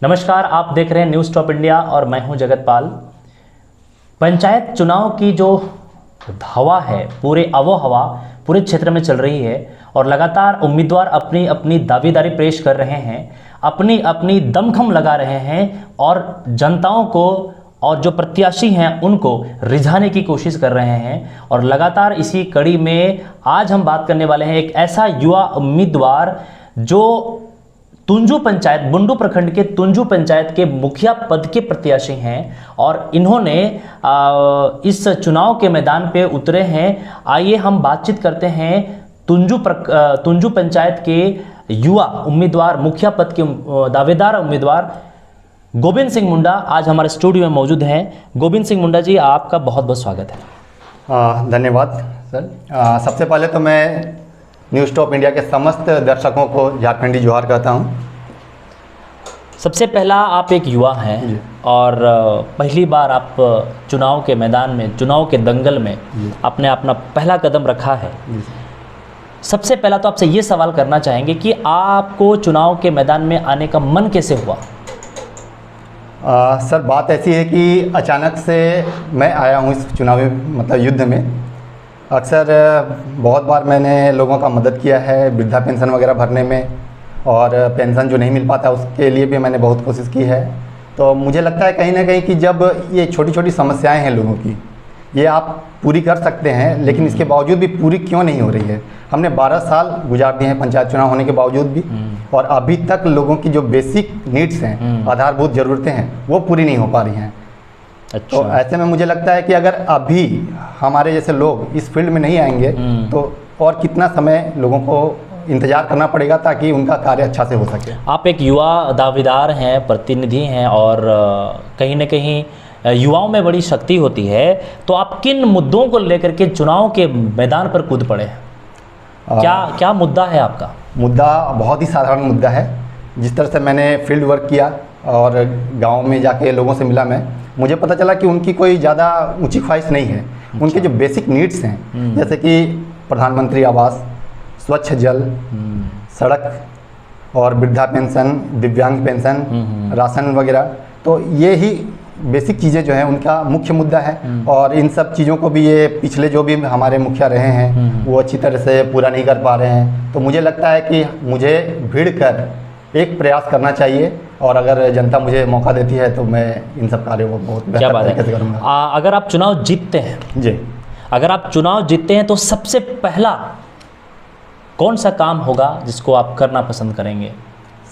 नमस्कार, आप देख रहे हैं न्यूज़ टॉप इंडिया और मैं हूं जगतपाल। पंचायत चुनाव की जो हवा है, हवा पूरे क्षेत्र में चल रही है और लगातार उम्मीदवार अपनी अपनी दावेदारी पेश कर रहे हैं, अपनी अपनी दमखम लगा रहे हैं और जनताओं को और जो प्रत्याशी हैं उनको रिझाने की कोशिश कर रहे हैं। और लगातार इसी कड़ी में आज हम बात करने वाले हैं एक ऐसा युवा उम्मीदवार जो तुंजू पंचायत, बुंडू प्रखंड के तुंजू पंचायत के मुखिया पद के प्रत्याशी हैं और इन्होंने इस चुनाव के मैदान पे उतरे हैं। आइए हम बातचीत करते हैं तुंजू पंचायत के युवा उम्मीदवार, मुखिया पद के दावेदार उम्मीदवार गोविंद सिंह मुंडा आज हमारे स्टूडियो में मौजूद हैं। गोविंद सिंह मुंडा जी, आपका बहुत बहुत स्वागत है। धन्यवाद सर। सबसे पहले तो मैं न्यूज़ टॉप इंडिया के समस्त दर्शकों को झारखंडी जोहार कहता हूं। सबसे पहला, आप एक युवा हैं और पहली बार आप चुनाव के मैदान में, चुनाव के दंगल में आपने अपना पहला कदम रखा है। सबसे पहला तो आपसे ये सवाल करना चाहेंगे कि आपको चुनाव के मैदान में आने का मन कैसे हुआ? सर, बात ऐसी है कि अचानक से मैं आया हूं इस चुनावी युद्ध में। अक्सर बहुत बार मैंने लोगों का मदद किया है वृद्धा पेंशन वगैरह भरने में, और पेंशन जो नहीं मिल पाता उसके लिए भी मैंने बहुत कोशिश की है। तो मुझे लगता है कहीं ना कहीं कि जब ये छोटी छोटी समस्याएं हैं लोगों की, ये आप पूरी कर सकते हैं, लेकिन इसके बावजूद भी पूरी क्यों नहीं हो रही है? हमने 12 साल गुजार दिए हैं पंचायत चुनाव होने के बावजूद भी, और अभी तक लोगों की जो बेसिक नीड्स हैं, आधारभूत ज़रूरतें हैं, वो पूरी नहीं हो पा रही हैं। अच्छा। तो ऐसे में मुझे लगता है कि अगर अभी हमारे जैसे लोग इस फील्ड में नहीं आएंगे तो और कितना समय लोगों को इंतज़ार करना पड़ेगा ताकि उनका कार्य अच्छा से हो सके। आप एक युवा दावेदार हैं, प्रतिनिधि हैं और कहीं न कहीं युवाओं में बड़ी शक्ति होती है, तो आप किन मुद्दों को लेकर के चुनाव के मैदान पर कूद पड़े? क्या मुद्दा है आपका? मुद्दा बहुत ही साधारण मुद्दा है। जिस तरह से मैंने फील्ड वर्क किया और गांव में जाके लोगों से मिला, मुझे पता चला कि उनकी कोई ज़्यादा ऊंची ख्वाहिश नहीं है। अच्छा। उनके जो बेसिक नीड्स हैं, जैसे कि प्रधानमंत्री आवास, स्वच्छ जल, सड़क और वृद्धा पेंशन, दिव्यांग पेंशन, राशन वगैरह, तो ये ही बेसिक चीज़ें जो हैं उनका मुख्य मुद्दा है। और इन सब चीज़ों को भी ये पिछले जो भी हमारे मुखिया रहे हैं वो अच्छी तरह से पूरा नहीं कर पा रहे हैं। तो मुझे लगता है कि मुझे भिड़ कर एक प्रयास करना चाहिए, और अगर जनता मुझे मौका देती है तो मैं इन सब कार्यों को बहुत बेहतर तरीके से करूँगा। अगर आप चुनाव जीतते हैं जी, अगर आप चुनाव जीतते हैं तो सबसे पहला कौन सा काम होगा जिसको आप करना पसंद करेंगे?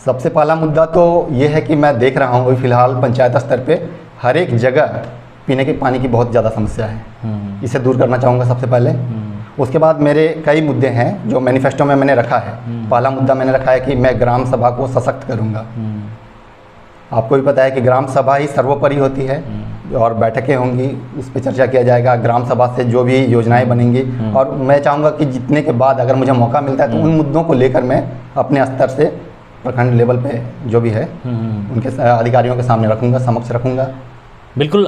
सबसे पहला मुद्दा तो ये है कि मैं देख रहा हूँ फिलहाल पंचायत स्तर पे हर एक जगह पीने के पानी की बहुत ज़्यादा समस्या है। इसे दूर करना चाहूँगा सबसे पहले। उसके बाद मेरे कई मुद्दे हैं जो मैनिफेस्टो में मैंने रखा है। पहला मुद्दा मैंने रखा है कि मैं ग्राम सभा को सशक्त करूँगा। आपको भी पता है कि ग्राम सभा ही सर्वोपरि होती है, और बैठकें होंगी, उस पर चर्चा किया जाएगा, ग्राम सभा से जो भी योजनाएं बनेंगी। और मैं चाहूँगा कि जीतने के बाद अगर मुझे मौका मिलता है तो उन मुद्दों को लेकर मैं अपने स्तर से प्रखंड लेवल पे जो भी है उनके अधिकारियों के सामने रखूँगा, समक्ष रखूँगा। बिल्कुल।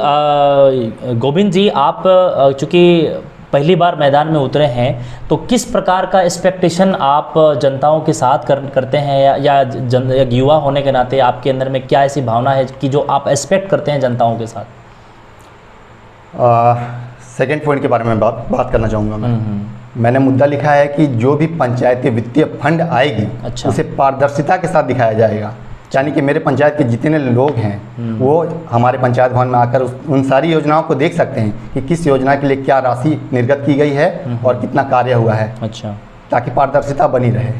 गोविंद जी, आप चूँकि पहली बार मैदान में उतरे हैं, तो किस प्रकार का एक्सपेक्टेशन आप जनताओं के साथ करते हैं, या एक युवा होने के नाते आपके अंदर में क्या ऐसी भावना है कि जो आप एक्सपेक्ट करते हैं जनताओं के साथ? सेकेंड पॉइंट के बारे में बात करना चाहूँगा मैंने मुद्दा लिखा है कि जो भी पंचायती वित्तीय फंड आएगी, अच्छा, उसे पारदर्शिता के साथ दिखाया जाएगा। यानी कि मेरे पंचायत के जितने लोग हैं वो हमारे पंचायत भवन में आकर उन सारी योजनाओं को देख सकते हैं कि किस योजना के लिए क्या राशि निर्गत की गई है और कितना कार्य हुआ है। अच्छा, ताकि पारदर्शिता बनी रहे।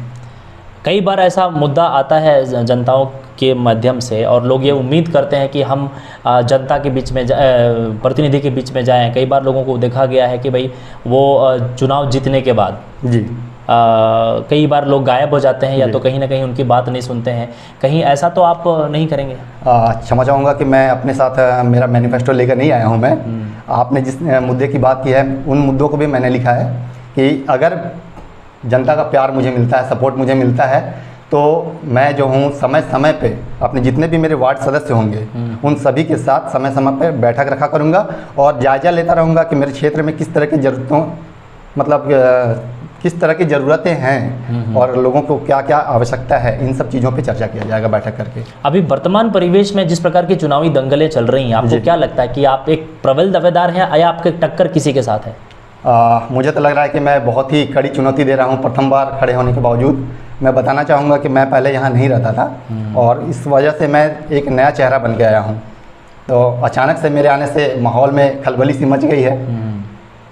कई बार ऐसा मुद्दा आता है जनताओं के माध्यम से, और लोग ये उम्मीद करते हैं कि हम जनता के बीच में प्रतिनिधि के बीच में जाएं। कई बार लोगों को देखा गया है कि भाई वो चुनाव जीतने के बाद जी कई बार लोग गायब हो जाते हैं, या तो कहीं ना कहीं उनकी बात नहीं सुनते हैं। कहीं ऐसा तो आप नहीं करेंगे? क्षमा चाहूँगा कि मैं अपने साथ मेरा मैनिफेस्टो लेकर नहीं आया हूँ मैं। आपने जिस मुद्दे की बात की है उन मुद्दों को भी मैंने लिखा है कि अगर जनता का प्यार मुझे मिलता है, सपोर्ट मुझे मिलता है, तो मैं जो हूँ समय समय पे अपने जितने भी मेरे वार्ड सदस्य होंगे उन सभी के साथ समय समय पे बैठक रखा करूँगा और जायज़ा लेता रहूँगा कि मेरे क्षेत्र में किस तरह की ज़रूरतों किस तरह की ज़रूरतें हैं और लोगों को क्या क्या आवश्यकता है, इन सब चीज़ों पे चर्चा किया जाएगा बैठक करके। अभी वर्तमान परिवेश में जिस प्रकार की चुनावी दंगलें चल रही हैं, आपको जी। क्या लगता है कि आप एक प्रबल दावेदार हैं या आपके टक्कर किसी के साथ है? मुझे तो लग रहा है कि मैं बहुत ही कड़ी चुनौती दे रहा हूँ प्रथम बार खड़े होने के बावजूद। मैं बताना चाहूँगा कि मैं पहले यहाँ नहीं रहता था और इस वजह से मैं एक नया चेहरा बन के आया हूँ। तो अचानक से मेरे आने से माहौल में खलबली सी मच गई है।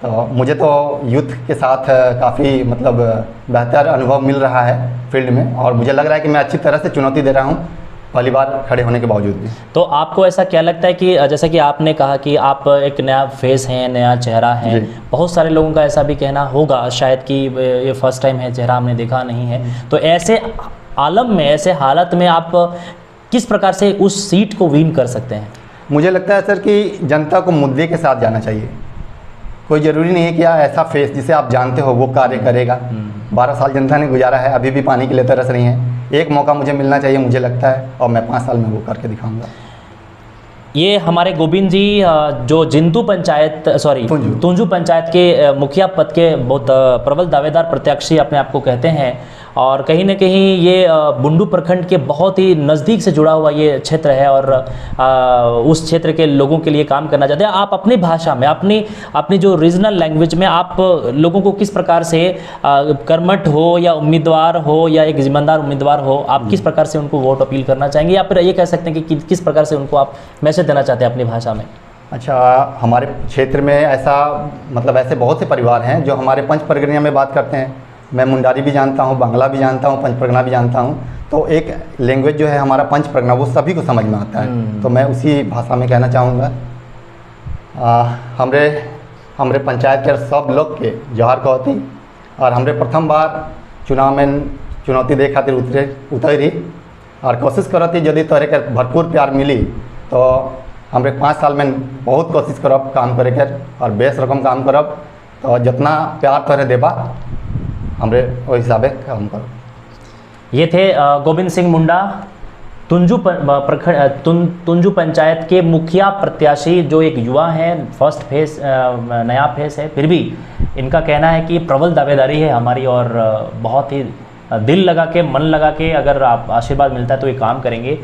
तो मुझे तो यूथ के साथ काफ़ी मतलब बेहतर अनुभव मिल रहा है फील्ड में और मुझे लग रहा है कि मैं अच्छी तरह से चुनौती दे रहा हूँ पहली बार खड़े होने के बावजूद भी। तो आपको ऐसा क्या लगता है कि जैसा कि आपने कहा कि आप एक नया फेस हैं, नया चेहरा है, जी। बहुत सारे लोगों का ऐसा भी कहना होगा शायद कि ये फर्स्ट टाइम है, चेहरा हमने देखा नहीं है, तो ऐसे आलम में, ऐसे हालत में आप किस प्रकार से उस सीट को विन कर सकते हैं? मुझे लगता है सर कि जनता को मुद्दे के साथ जाना चाहिए। कोई ज़रूरी नहीं है कि ऐसा फेस जिसे आप जानते हो वो कार्य करेगा। 12 साल जनता ने गुजारा है, अभी भी पानी के लिए तरस रही हैं। एक मौका मुझे मिलना चाहिए, मुझे लगता है, और मैं 5 साल में वो करके दिखाऊंगा। ये हमारे गोविंद जी जो जिंतू पंचायत तुंजू पंचायत के मुखिया पद के बहुत प्रबल दावेदार प्रत्याशी अपने आप को कहते हैं और कहीं ना कहीं ये बुंडू प्रखंड के बहुत ही नज़दीक से जुड़ा हुआ ये क्षेत्र है और उस क्षेत्र के लोगों के लिए काम करना चाहते हैं। आप अपनी भाषा में, अपनी जो रीजनल लैंग्वेज में आप लोगों को किस प्रकार से कर्मठ हो या उम्मीदवार हो या एक जिम्मेदार उम्मीदवार हो, आप किस प्रकार से उनको वोट अपील करना चाहेंगे या फिर ये कह सकते हैं कि किस प्रकार से उनको आप मैसेज देना चाहते हैं अपनी भाषा में? अच्छा, हमारे क्षेत्र में ऐसा मतलब ऐसे बहुत से परिवार हैं जो हमारे पंच परगनिया में बात करते हैं। मैं मुंडारी भी जानता हूँ, बांग्ला भी जानता हूँ, पंच परगना भी जानता हूँ। तो एक लैंग्वेज जो है हमारा पंच परगना वो सभी को समझ में आता है। तो मैं उसी भाषा में कहना चाहूँगा, हमरे पंचायत के सब लोग के जोहार कहती और हमरे प्रथम बार चुनाव में चुनौती दे खातिर उतरी और कोशिश करती यदि तोहरे के भरपूर प्यार मिली तो हमरे 5 साल में बहुत कोशिश करब काम करे के और बेस रकम काम करब। तो जितना प्यार तोहरे देबा हमरे वो हिसाबे काम करब। ये थे गोविंद सिंह मुंडा, तुंजू पंचायत के मुखिया प्रत्याशी, जो एक युवा हैं, फर्स्ट फेस, नया फेस है, फिर भी इनका कहना है कि प्रबल दावेदारी है हमारी और बहुत ही दिल लगा के, मन लगा के अगर आप आशीर्वाद मिलता है तो ये काम करेंगे।